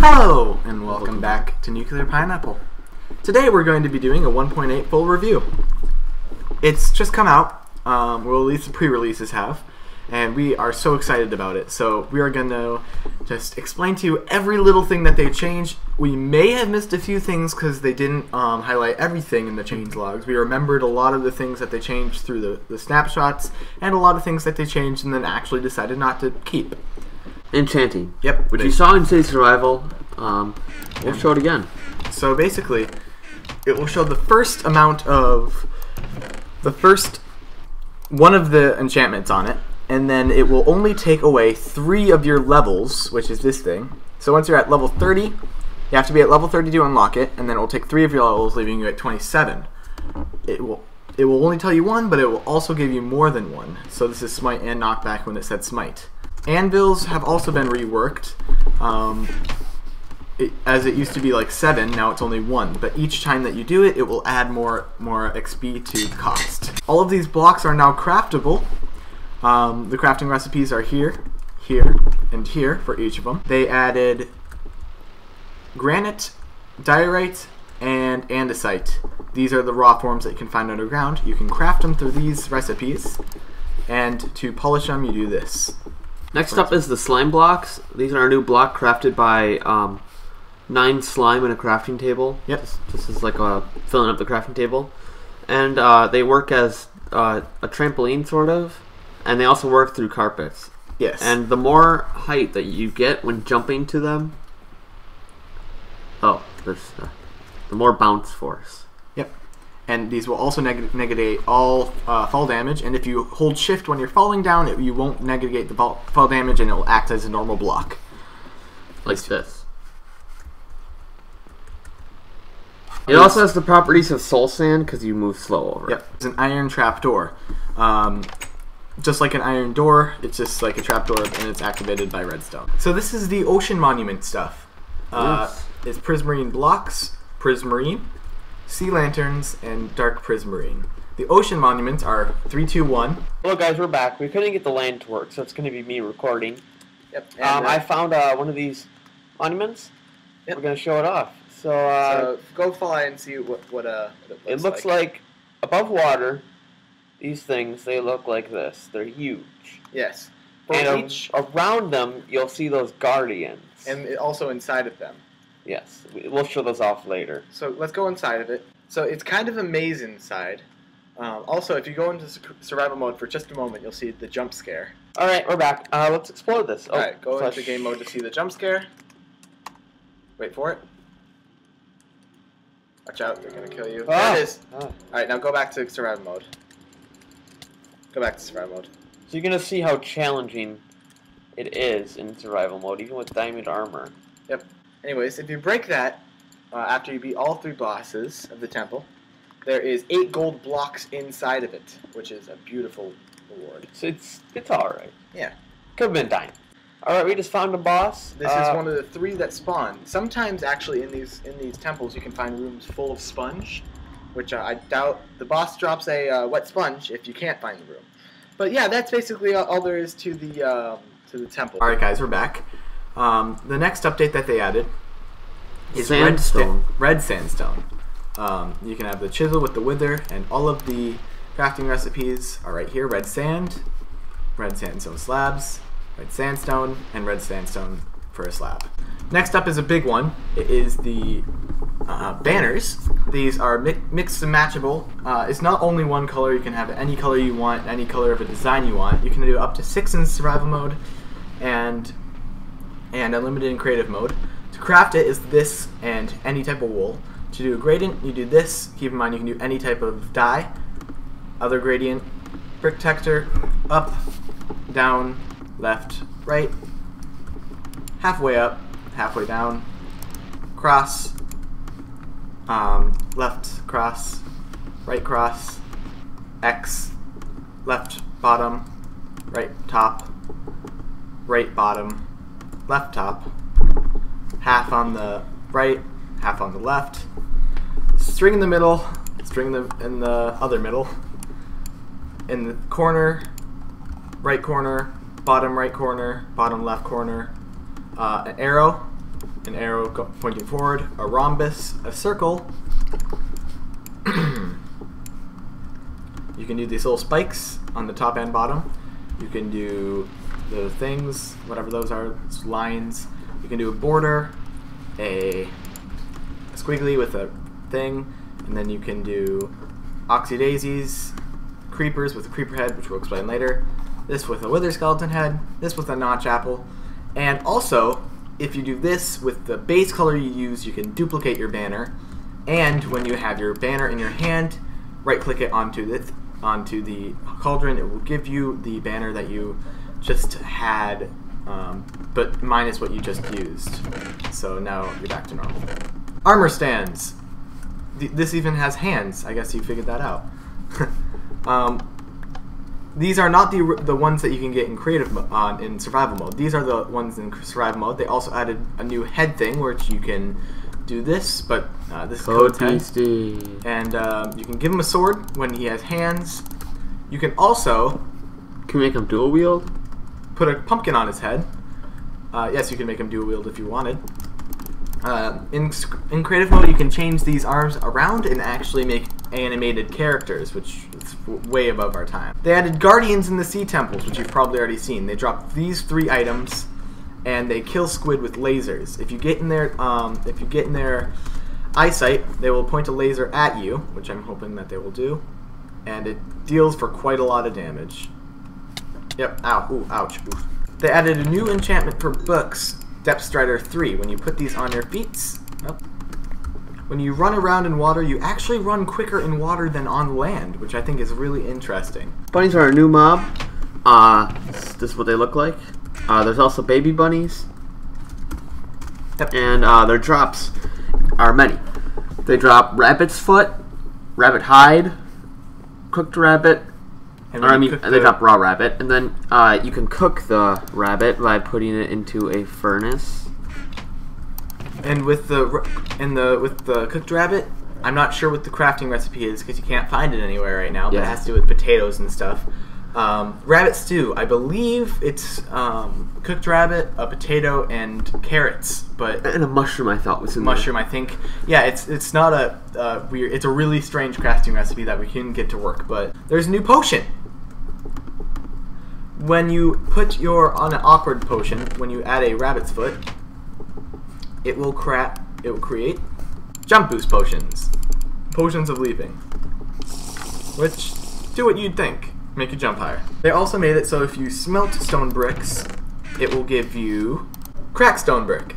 Hello, and welcome back to Nuclear Pineapple. Today we're going to be doing a 1.8 full review. It's just come out, well at least the pre-releases have, and we are so excited about it. So we are going to just explain to you every little thing that they changed. We may have missed a few things because they didn't highlight everything in the change logs. We remembered a lot of the things that they changed through the snapshots, and a lot of things that they changed and then actually decided not to keep. Enchanting. Yep. Which you saw in City Survival. We'll show it again. So basically, it will show the first amount of one of the enchantments on it, and then it will only take away 3 of your levels, which is this thing. So once you're at level 30, you have to be at level 30 to unlock it, and then it will take 3 of your levels, leaving you at 27. It will only tell you 1, but it will also give you more than 1. So this is Smite and Knockback when it said Smite. Anvils have also been reworked. As it used to be like 7, now it's only 1. But each time that you do it, it will add more XP to the cost. All of these blocks are now craftable. The crafting recipes are here, here, and here for each of them. They added granite, diorite, and andesite. These are the raw forms that you can find underground. You can craft them through these recipes, and to polish them, you do this. Next up is the slime blocks. These are a new block crafted by 9 slime in a crafting table. Yep. This is like filling up the crafting table. And they work as a trampoline, sort of. And they also work through carpets. Yes. And the more height that you get when jumping to them, there's the more bounce force. Yep. And these will also negate all fall damage, and if you hold shift when you're falling down, you won't negate the fall damage, and it will act as a normal block. Like this. It also has the properties of soul sand because you move slow over it. Yep. It's an iron trapdoor. Just like an iron door, it's just like a trapdoor, and it's activated by redstone. So this is the ocean monument stuff. Yes. It's prismarine blocks, prismarine, sea lanterns, and dark prismarine. The ocean monuments are 3, 2, 1. Hello guys, we're back. We couldn't get the LAN to work, so it's going to be me recording. Yep. I found one of these monuments. Yep. We're going to show it off. So go fly and see what it looks like. Above water, these things, they look like this. They're huge. Yes. And around them, you'll see those guardians. And also inside of them. Yes, we'll show those off later. So let's go inside of it. So it's kind of a maze inside. Also, if you go into survival mode for just a moment, you'll see the jump scare. All right, we're back. Let's explore this. All right, go into game mode to see the jump scare. Wait for it. Watch out, they're gonna kill you. There it is. All right, now go back to survival mode. Go back to survival mode. So you're gonna see how challenging it is in survival mode, even with diamond armor. Yep. Anyways, if you break that, after you beat all 3 bosses of the temple, there is 8 gold blocks inside of it, which is a beautiful reward. So it's alright. Yeah. Could have been dying. Alright, we just found a boss. This is one of the 3 that spawn. Sometimes, actually, in these temples, you can find rooms full of sponge, which I doubt the boss drops a wet sponge if you can't find the room. But yeah, that's basically all there is to the temple. Alright guys, we're back. The next update that they added is Sandstone. Red Sandstone. You can have the chisel with the wither, and all of the crafting recipes are right here. Red sandstone slabs, red sandstone, and red sandstone for a slab. Next up is a big one. It is the banners. These are mixed and matchable. It's not only one color. You can have any color you want, any color of a design you want. You can do up to 6 in survival mode, and unlimited in creative mode. To craft it is this and any type of wool. To do a gradient, you do this. Keep in mind you can do any type of dye. Other gradient, protector, up, down, left, right, halfway up, halfway down, cross, left cross, right cross, X, left bottom, right top, right bottom, left top, half on the right, half on the left, string in the middle, string in the other middle, in the corner, right corner, bottom right corner, bottom left corner, an arrow, an arrow pointing forward, a rhombus, a circle. You can do these little spikes on the top and bottom. You can do the things, whatever those are, lines. You can do a border, a squiggly with a thing, and then you can do oxydaisies, creepers with a creeper head, which we'll explain later, this with a wither skeleton head, this with a notch apple, and also, if you do this with the base color you use, you can duplicate your banner, and when you have your banner in your hand, right-click it onto the cauldron. It will give you the banner that you just had, but minus what you just used. So now you're back to normal. Armor stands. This even has hands. I guess you figured that out. These are not the ones that you can get in creative in survival mode. These are the ones in survival mode. They also added a new head thing, which you can do this, but this is Code's head. And you can give him a sword when he has hands. You can also... Can we make him dual wield? Put a pumpkin on his head. Yes, you can make him dual wield if you wanted. In creative mode, you can change these arms around and actually make animated characters, which is way above our time. They added guardians in the sea temples, which you've probably already seen. They dropped these 3 items, and they kill squid with lasers. If you get in their eyesight, they will point a laser at you, which I'm hoping that they will do, and it deals for quite a lot of damage. Yep. Ow. Ooh. Ouch. Ooh. They added a new enchantment for books, Depth Strider 3. When you put these on your feet, when you run around in water, you actually run quicker in water than on land, which I think is really interesting. Bunnies are a new mob. This is what they look like. There's also baby bunnies. Yep. And their drops are many. They drop rabbit's foot, rabbit hide, cooked rabbit, and they drop raw rabbit, and then you can cook the rabbit by putting it into a furnace. And with the cooked rabbit, I'm not sure what the crafting recipe is because you can't find it anywhere right now. But it has to do with potatoes and stuff. Rabbit stew, I believe it's cooked rabbit, a potato, and carrots. And a mushroom, I thought was in mushroom, there. I think. Yeah, it's not a weird. It's a really strange crafting recipe that we couldn't get to work. But there's a new potion. When you put on an awkward potion, when you add a rabbit's foot, it will create jump boost potions, potions of leaping, which do what you'd think. Make you jump higher. They also made it so if you smelt stone bricks, it will give you cracked stone brick.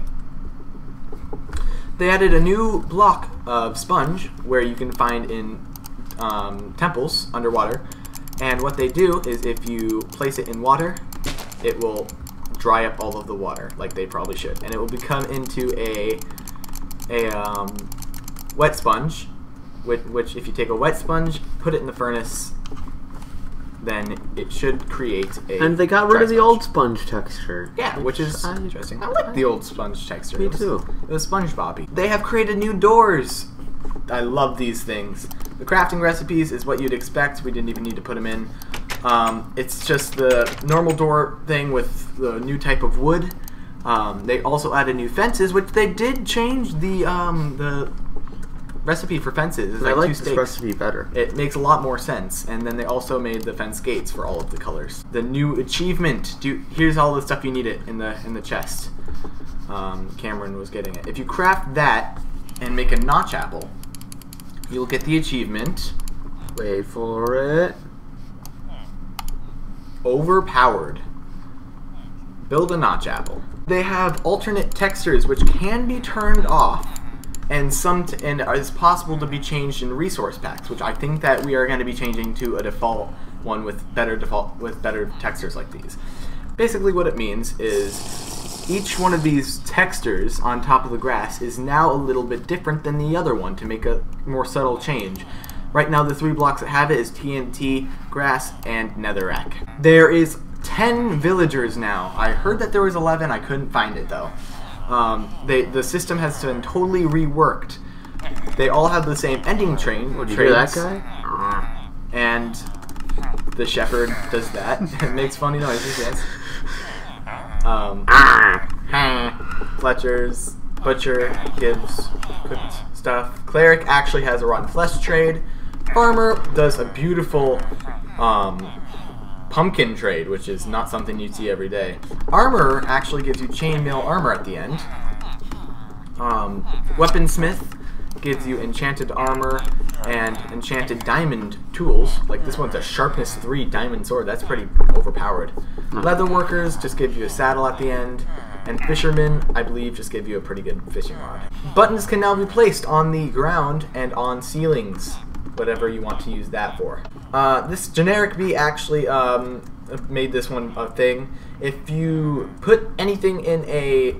They added a new block of sponge where you can find in temples underwater, and what they do is if you place it in water, it will dry up all of the water like they probably should, and it will become into a wet sponge, which if you take a wet sponge, put it in the furnace, then it should create a... And they got rid of the old sponge texture. Yeah, which is interesting. I like the old sponge texture. Me too. It was SpongeBob-y. They have created new doors. I love these things. The crafting recipes is what you'd expect. We didn't even need to put them in. It's just the normal door thing with the new type of wood. They also added new fences, which they did change the recipe for fences. It's I like 2 this stakes. recipe better. It makes a lot more sense. And then they also made the fence gates for all of the colors. The new achievement. Here's all the stuff you need it in the chest. Cameron was getting it. If you craft that and make a notch apple, you'll get the achievement. Wait for it. Overpowered. Build a notch apple. They have alternate textures which can be turned off, and is possible to be changed in resource packs, which I think that we are going to be changing to a default one with better textures like these. Basically, what it means is each one of these textures on top of the grass is now a little bit different than the other one to make a more subtle change. Right now, the 3 blocks that have it is TNT, grass, and netherrack. There is 10 villagers now. I heard that there was 11. I couldn't find it though. The system has been totally reworked. They all have the same ending train. Did you hear that guy? And the shepherd does that. It makes funny noises, yes. Fletchers. Butcher gives cooked stuff. Cleric actually has a rotten flesh trade. Farmer does a beautiful pumpkin trade, which is not something you see every day. Armorer actually gives you chainmail armor at the end. Weaponsmith gives you enchanted armor and enchanted diamond tools. Like this one's a sharpness 3 diamond sword. That's pretty overpowered. Leatherworkers just give you a saddle at the end. And fishermen, I believe, just give you a pretty good fishing rod. Buttons can now be placed on the ground and on ceilings, whatever you want to use that for. This generic bee actually made this one a thing. If you put anything in a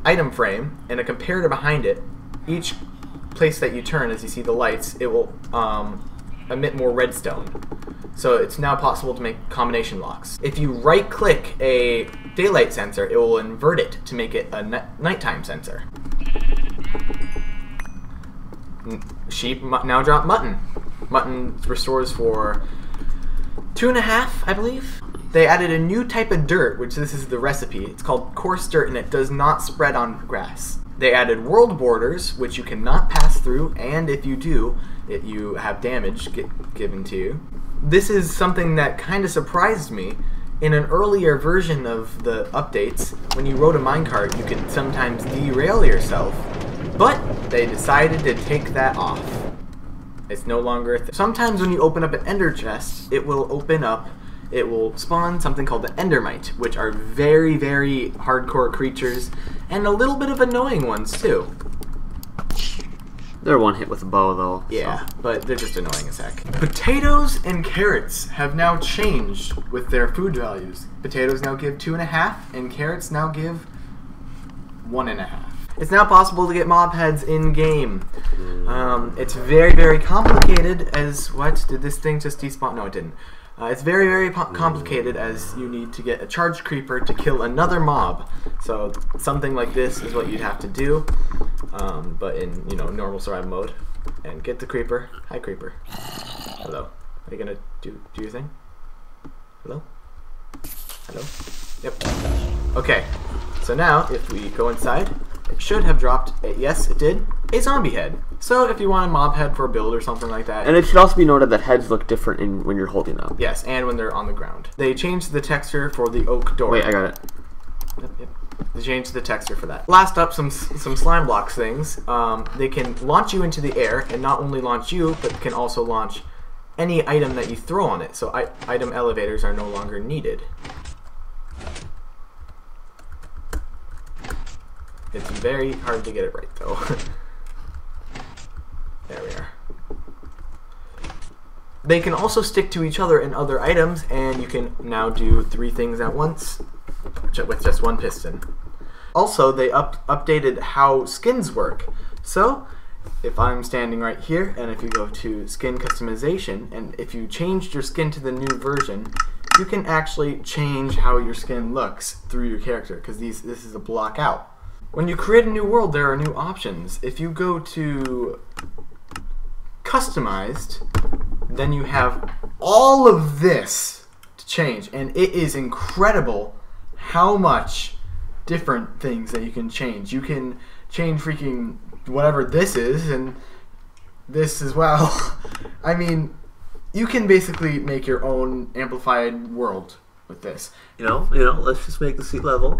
item frame and a comparator behind it, each place that you turn, as you see the lights, it will emit more redstone. So it's now possible to make combination locks. If you right-click a daylight sensor, it will invert it to make it a nighttime sensor. Sheep now drop mutton. Mutton restores for 2.5, I believe. They added a new type of dirt, which this is the recipe. It's called coarse dirt, and it does not spread on grass. They added world borders, which you cannot pass through, and if you do, you have damage given to you. This is something that kind of surprised me. In an earlier version of the updates, when you rode a minecart, you could sometimes derail yourself, but they decided to take that off. It's no longer a thing. Sometimes when you open up an ender chest, it will spawn something called the endermite, which are very, very hardcore creatures, and a little bit of annoying ones too. They're one hit with a bow, though. Yeah, so. But they're just annoying as heck. Potatoes and carrots have now changed with their food values. Potatoes now give 2.5, and carrots now give 1.5. It's now possible to get mob heads in-game. It's very, very complicated as... What? Did this thing just despawn? No, it didn't. It's very, very complicated as you need to get a charged creeper to kill another mob. So something like this is what you'd have to do, but in normal survival mode. And get the creeper. Hi, creeper. Hello. Are you gonna do your thing? Hello? Hello? Yep. Okay. So now if we go inside, it should have dropped. Yes, it did. A zombie head. So if you want a mob head for a build or something like that. And it should also be noted that heads look different when you're holding them. Yes, and when they're on the ground. They changed the texture for the oak door. Wait, I got it. Yep. They changed the texture for that. Last up, some slime blocks things. They can launch you into the air, and not only launch you, but can also launch any item that you throw on it. So item elevators are no longer needed. It's very hard to get it right, though. There we are. They can also stick to each other in other items, and you can now do 3 things at once with just 1 piston. Also, they updated how skins work. So, if I'm standing right here, and if you go to skin customization, and if you changed your skin to the new version, you can actually change how your skin looks through your character, because this is a block out. When you create a new world, there are new options. If you go to customized, then you have all of this to change, and it is incredible how much different things that you can change. You can change freaking whatever this is, and this as well. I mean, you can basically make your own amplified world with this. Let's just make the sea level.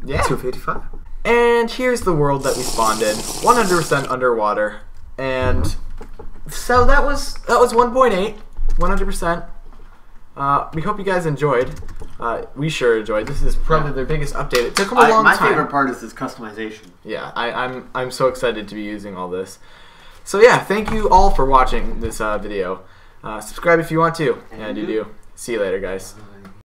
Yeah. 255. And here's the world that we spawned in, 100% underwater, and so that was 1.8, 100%. We hope you guys enjoyed. We sure enjoyed. This is probably their biggest update. It took them a long time. My favorite part is this customization. Yeah, I'm so excited to be using all this. So yeah, thank you all for watching this video. Subscribe if you want to, and you do. See you later, guys.